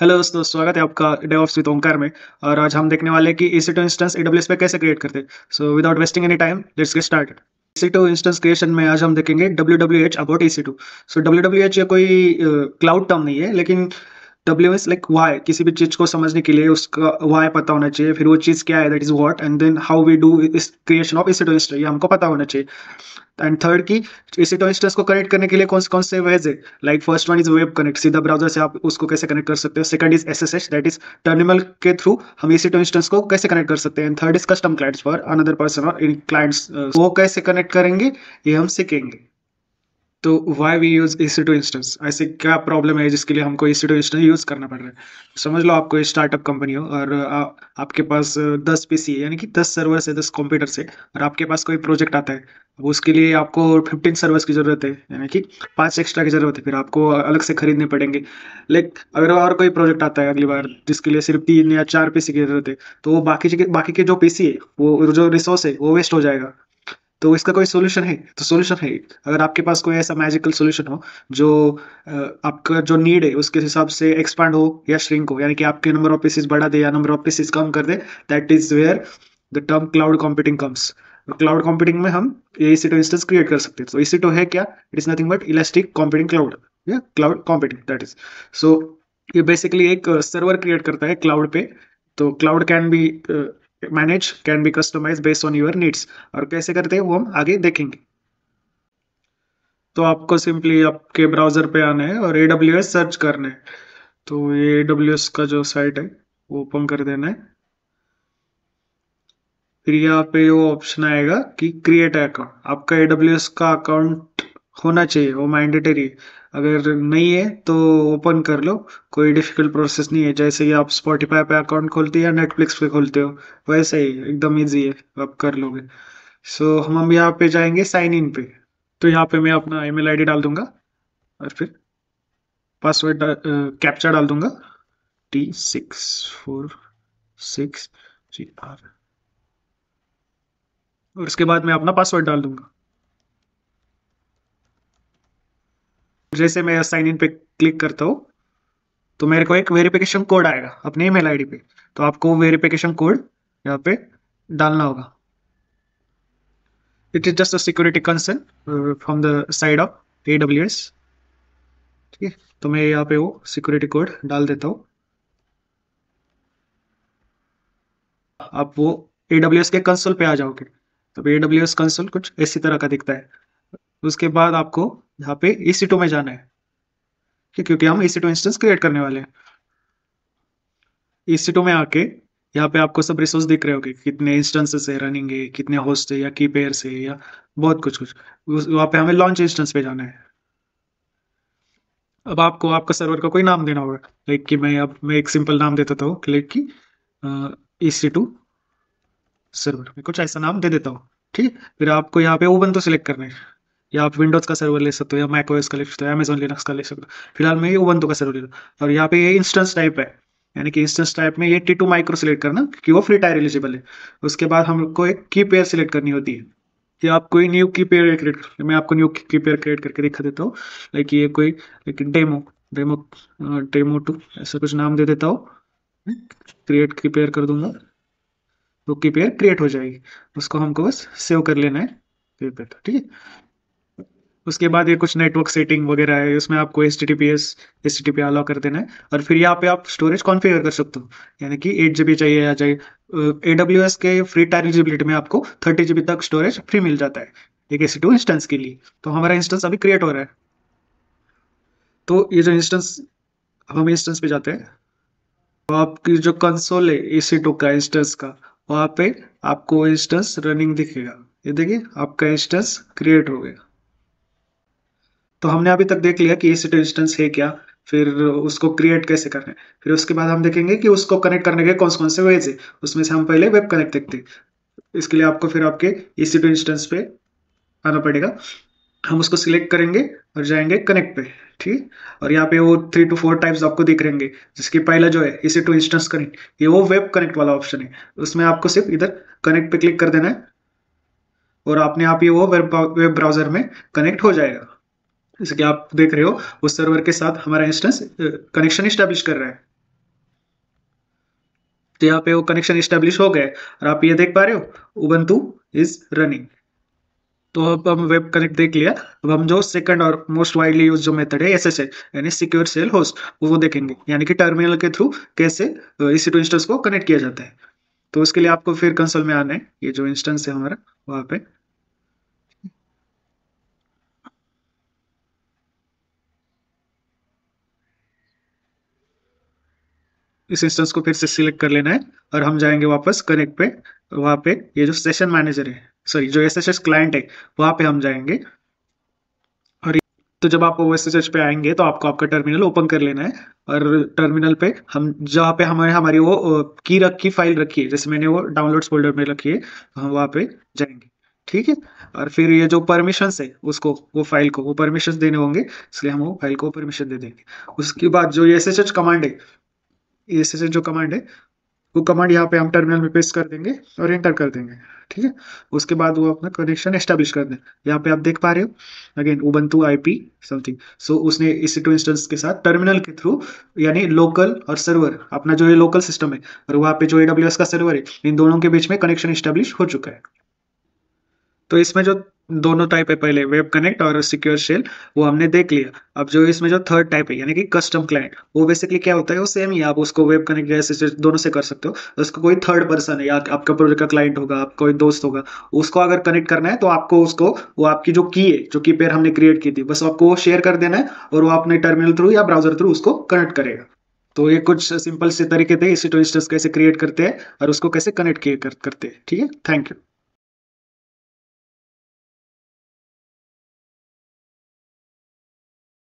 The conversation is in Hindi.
हेलो दोस्तों, स्वागत है आपका डेवऑप्स विद ओंकार में। और आज हम देखने वाले हैं कि EC2 इंस्टेंस AWS पे कैसे क्रिएट करते हैं। So without wasting any time, let's get started. EC2 instance creation में आज हम देखेंगे WWH about EC2। So WWH ये कोई क्लाउड टर्म नहीं है, लेकिन डब्ल्यू इज लाइक वाई। किसी भी चीज को समझने के लिए उसका वाई पता होना चाहिए, फिर वो चीज क्या है, that is what, and then how we do इस क्रिएशन ऑफ EC2 इंस्टेंस, ये हमको पता होना चाहिए। एंड थर्ड की EC2 इंस्टेंस को कनेक्ट करने के लिए कौन कौन से वेज है। Like first one is web connect, सीधा ब्राउजर से आप उसको कैसे कनेक्ट कर सकते हो। Second is SSH, that is terminal के थ्रू हम EC2 इंस्टेंस को कैसे कनेक्ट कर सकते हैं। And third is custom clients for another person और इन क्लाइंट्स, वो कैसे कनेक्ट करेंगे ये हम सीखेंगे। तो why we use EC2 instance, ऐसे क्या प्रॉब्लम है जिसके लिए हमको EC2 इंस्टेंस यूज करना पड़ रहा है। समझ लो आपको स्टार्टअप कंपनी हो और आपके पास 10 PC है, यानी कि 10 सर्वर से 10 कंप्यूटर से, और आपके पास कोई प्रोजेक्ट आता है। अब उसके लिए आपको 15 सर्वर्स की जरूरत है, यानी कि 5 एक्स्ट्रा की जरूरत है, फिर आपको अलग से खरीदने पड़ेंगे। लेकिन अगर और कोई प्रोजेक्ट आता है अगली बार जिसके लिए सिर्फ 3 या 4 PC की जरूरत है, तो वो बाकी के जो PC है, वो जो रिसोर्स है वो वेस्ट हो जाएगा। तो इसका कोई सोल्यूशन है? तो सोल्यूशन है। अगर आपके पास कोई ऐसा मैजिकल सोल्यूशन हो जो आपका जो नीड है उसके हिसाब से एक्सपांड हो या श्रिंक हो, यानी कि आपके नंबर ऑफ पीसेस बढ़ा दे या नंबर ऑफ पीसेस कम कर दे, that is where the term cloud computing comes. Cloud computing में हम EC2 इंस्टेंस क्रिएट कर सकते हैं। तो EC2 है क्या? It is nothing but elastic computing cloud, या क्लाउड कंप्यूटिंग, दैट इज। सो ये बेसिकली एक सर्वर क्रिएट करता है क्लाउड पे। तो cloud can be manage, can be customise based on your needs. और कैसे करते हैं वो हम आगे देखेंगे। तो आपको सिंपली आपके ब्राउजर पे आना है और AWS सर्च करना है। तो ये AWS का जो साइट है वो ओपन कर देना है। फिर यहाँ पे वो ऑप्शन आएगा कि क्रिएट अकाउंट। आपका AWS का अकाउंट होना चाहिए, वो मैंडेटरी। अगर नहीं है तो ओपन कर लो, कोई डिफिकल्ट प्रोसेस नहीं है। जैसे कि आप स्पॉटिफाई पे अकाउंट खोलते हो या नेटफ्लिक्स पे खोलते हो, वैसे ही एकदम इजी है, आप कर लोगे। सो हम यहाँ पे जाएंगे साइन इन पे। तो यहाँ पे मैं अपना ईमेल आईडी डाल दूंगा और फिर पासवर्ड कैप्चा डाल दूंगा, T646GR। और उसके बाद मैं अपना पासवर्ड डाल दूंगा। जैसे मैं साइन इन पे क्लिक करता हूँ तो मेरे को एक वेरिफिकेशन कोड आएगा अपने ईमेल आईडी पे। तो आपको वेरिफिकेशन कोड यहाँ पे डालना होगा। It is just a security concern from the side of AWS। ठीक है, तो मैं यहाँ पे वो सिक्योरिटी कोड डाल देता हूँ। आप वो AWS के कंसोल पे आ जाओगे। तो AWS कंसोल कुछ इसी तरह का दिखता है। उसके बाद आपको यहाँ पे EC2 में जाना है, क्योंकि हम EC2 इंस्टेंस क्रिएट करने वाले हैं। EC2 में आके यहाँ पे आपको सब रिसोर्स दिख रहे होंगे, कितने इंस्टेंसेस है रनिंग है, कितने होस्ट है या की पेयर्स है, या बहुत कुछ कुछ। वहाँ पे हमें लॉन्च इंस्टेंस पे जाना है। अब आपको आपका सर्वर का कोई नाम देना होगा। लाइक कि मैं एक सिंपल नाम दे देता हूँ, लाइक कि EC2 सर्वर, मैं कुछ ऐसा नाम दे देता हूँ। ठीक है, फिर आपको यहाँ पे उबंटू सेलेक्ट करना है। या आप विंडोज का सर्वर ले सकते हो, या मैक ओएस का ले सकते हो, अमेजोन लिनक्स का ले सकते हो। फिलहाल मैं ये उबंटू का सर्वर ले रहा हूँ। और यहाँ पे ये इंस्टेंस टाइप है, यानी कि इंस्टेंस टाइप में ये T2 माइक्रो सिलेक्ट करना, क्योंकि वो फ्री टायर एलिजिबल है। उसके बाद हमको एक की पेयर सिलेक्ट करनी होती है। ये आप कोई न्यू की पेयर क्रिएट कर, मैं आपको न्यू की पेयर क्रिएट करके दिखा देता हूँ। लाइक ये कोई, लाइक डेमो डेमो डेमो 2 ऐसा कुछ नाम दे देता हूँ। क्रिएट की पेयर कर दूंगा तो की पेयर क्रिएट हो जाएगी। उसको हमको बस सेव कर लेना है की पेयर, ठीक है। उसके बाद ये कुछ नेटवर्क सेटिंग वगैरह है, उसमें आपको HTTP अलाउ कर देना है। और फिर यहाँ पे आप स्टोरेज कॉन्फ़िगर कर सकते हो, यानी कि 8 GB चाहिए या चाहिए। AWS के फ्री टायर एलिजिबिलिटी में आपको 30 GB तक स्टोरेज फ्री मिल जाता है एक EC2 इंस्टेंस के लिए। तो हमारा इंस्टेंस अभी क्रिएट हो रहा है। तो ये जो इंस्टेंस, हम इंस्टेंस पे जाते हैं, तो आपकी जो कंसोल है EC2 का इंस्टेंस का, वहाँ पे आपको इंस्टेंस रनिंग दिखेगा। ये देखिए, आपका इंस्टेंस क्रिएट हो गया। तो हमने अभी तक देख लिया कि EC2 इंस्टेंस है क्या, फिर उसको क्रिएट कैसे करना है। फिर उसके बाद हम देखेंगे कि उसको कनेक्ट करने के कौन कौन से वेज है। उसमें से हम पहले वेब कनेक्ट देखते हैं। इसके लिए आपको फिर आपके EC2 इंस्टेंस पे आना पड़ेगा। हम उसको सिलेक्ट करेंगे और जाएंगे कनेक्ट पे, ठीक है। और यहाँ पे वो 3 to 4 टाइप्स आपको दिख रहेंगे, जिसकी पहला जो है EC2 इंस्टेंस कनेक्ट, ये वो वेब कनेक्ट वाला ऑप्शन है। उसमें आपको सिर्फ इधर कनेक्ट पे क्लिक कर देना है और अपने आप ही वो वेब ब्राउजर में कनेक्ट हो जाएगा। जैसे कि आप देख रहे हो, उस सर्वर के साथ हमारा इंस्टेंस कनेक्शन इस्टेब्लिश कर रहा है। तो यहाँ पे वो कनेक्शन इस्टेब्लिश हो गया है और आप ये देख पा रहे हो उबंटू इज रनिंग। तो अब हम वेब कनेक्ट देख लिया। अब हम जो सेकंड और मोस्ट वाइडली यूज जो मेथड है एसएसएच यानी सिक्योर शेल होस्ट वो देखेंगे, यानी कि टर्मिनल के थ्रू कैसे EC2 इंस्टेंस को कनेक्ट किया जाता है। तो उसके लिए आपको फिर कंसोल में आना है, ये जो इंस्टेंस है हमारा वहाँ पे इस इंस्टेंस को फिर से सिलेक्ट कर लेना है और हम जाएंगे वापस कनेक्ट पे। वहाँ पे ये जो सेशन मैनेजर है, सॉरी जो एसएसएच क्लाइंट है वहाँ पे हम जाएंगे। और तो जब आप OSSH पे आएंगे तो आपको आपका टर्मिनल ओपन कर लेना है और टर्मिनल पे हम जहाँ पे हमारे हमारी वो की फाइल रखी है, जैसे मैंने वो डाउनलोड्स फोल्डर में रखी है, तो हम वहाँ पे जाएंगे। ठीक है। और फिर ये जो परमिशंस है उसको वो फाइल को वो परमिशंस देने होंगे, इसलिए हम वो फाइल को परमिशन दे देंगे। उसके बाद जो ये SSH कमांड है, ये SSH जो कमांड है वो कमांड यहाँ पे हम टर्मिनल में पेस्ट कर देंगे और एंटर कर देंगे। ठीक है। उसके बाद वो अपना कनेक्शन एस्टेब्लिश कर दें। यहाँ पे आप देख पा रहे हो अगेन उबंटू IP समथिंग। सो उसने EC2 इंस्टेंस के साथ टर्मिनल के थ्रू यानी लोकल और सर्वर अपना जो ये लोकल सिस्टम है और वहाँ पे जो AWS का सर्वर है इन दोनों के बीच में कनेक्शन एस्टेब्लिश हो चुका है। तो इसमें जो दोनों टाइप है, पहले वेब कनेक्ट और सिक्योर शेल, वो हमने देख लिया। अब जो इसमें जो थर्ड टाइप है यानी कि कस्टम क्लाइंट, वो बेसिकली क्या होता है, वो सेम ही है, आप उसको वेब कनेक्ट जैसे दोनों से कर सकते हो। उसको कोई थर्ड पर्सन है या आपका प्रोजेक्ट का क्लाइंट होगा, आपका कोई दोस्त होगा, उसको अगर कनेक्ट करना है तो आपको उसको वो आपकी जो की है जो की पेयर हमने क्रिएट की थी बस आपको वो शेयर कर देना है और वो अपने टर्मिनल थ्रू या ब्राउजर थ्रू उसको कनेक्ट करेगा। तो ये कुछ सिंपल से तरीके थे EC2 इंस्टेंस कैसे क्रिएट करते हैं और उसको कैसे कनेक्ट करते हैं। ठीक है, थैंक यू।